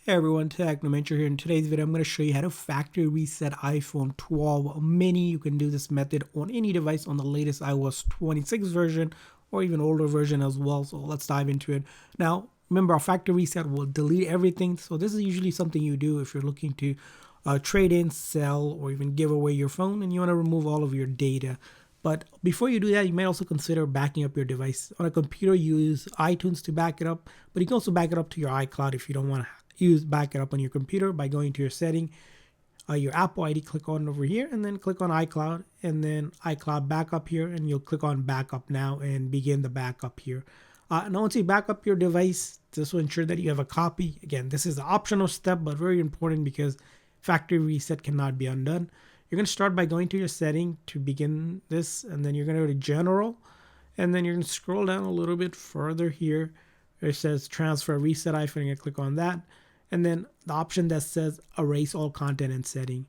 Hey everyone, Technomentary here. In today's video, I'm going to show you how to factory reset iPhone 12 mini. You can do this method on any device on the latest iOS 26 version or even older version as well. So let's dive into it. Now, remember, our factory reset will delete everything. So this is usually something you do if you're looking to trade in, sell, or even give away your phone and you want to remove all of your data. But before you do that, you may also consider backing up your device. On a computer, you use iTunes to back it up, but you can also back it up to your iCloud if you don't want to back it up on your computer by going to your setting, your Apple ID, click on over here, and then click on iCloud, and then iCloud backup here, and you'll click on backup now and begin the backup here. Now once you back up your device, this will ensure that you have a copy. Again, this is an optional step, but very important because factory reset cannot be undone. You're going to start by going to your setting to begin this, and then you're going to go to general, and then you're going to scroll down a little bit further here. It says transfer reset iPhone. You're going to click on that. And then the option that says erase all content and setting.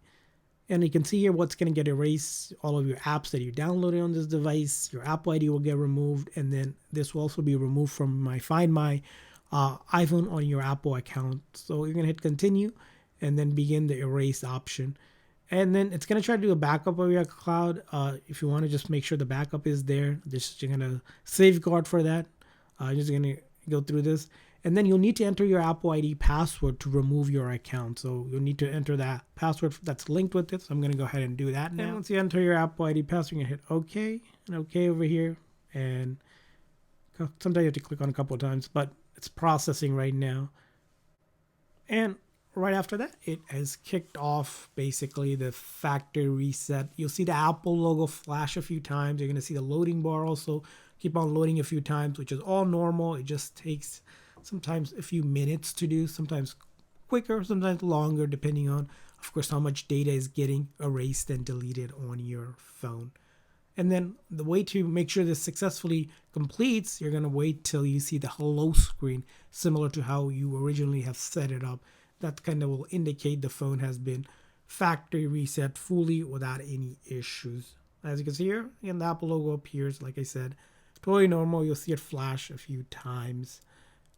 And you can see here what's going to get erased, all of your apps that you downloaded on this device. Your Apple ID will get removed, and then this will also be removed from my Find My iPhone on your Apple account. So you're going to hit continue and then begin the erase option. And then it's going to try to do a backup of your cloud. If you want to just make sure the backup is there, you're going to safeguard for that. I'm just going to go through this. And then you'll need to enter your Apple ID password to remove your account. So you'll need to enter that password that's linked with it. So I'm going to go ahead and do that now. And once you enter your Apple ID password, you're going to hit OK and OK over here. And sometimes you have to click on a couple of times, but it's processing right now. And right after that, it has kicked off basically the factory reset. You'll see the Apple logo flash a few times. You're going to see the loading bar also keep on loading a few times, which is all normal. It just takes sometimes a few minutes to do, sometimes quicker, sometimes longer, depending on, of course, how much data is getting erased and deleted on your phone. And then the way to make sure this successfully completes, you're going to wait till you see the hello screen, similar to how you originally have set it up. That kind of will indicate the phone has been factory reset fully without any issues. As you can see here, and the Apple logo appears, like I said, totally normal. You'll see it flash a few times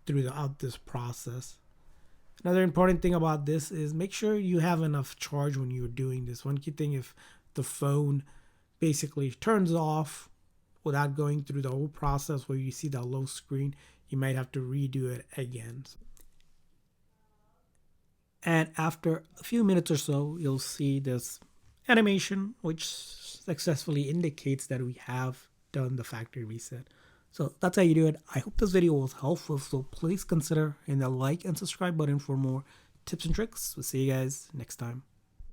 throughout this process. Another important thing about this is make sure you have enough charge when you're doing this. One key thing, if the phone basically turns off without going through the whole process where you see the low screen, you might have to redo it again. And after a few minutes or so, you'll see this animation which successfully indicates that we have done the factory reset. So that's how you do it. I hope this video was helpful. So please consider hitting the like and subscribe button for more tips and tricks. We'll see you guys next time.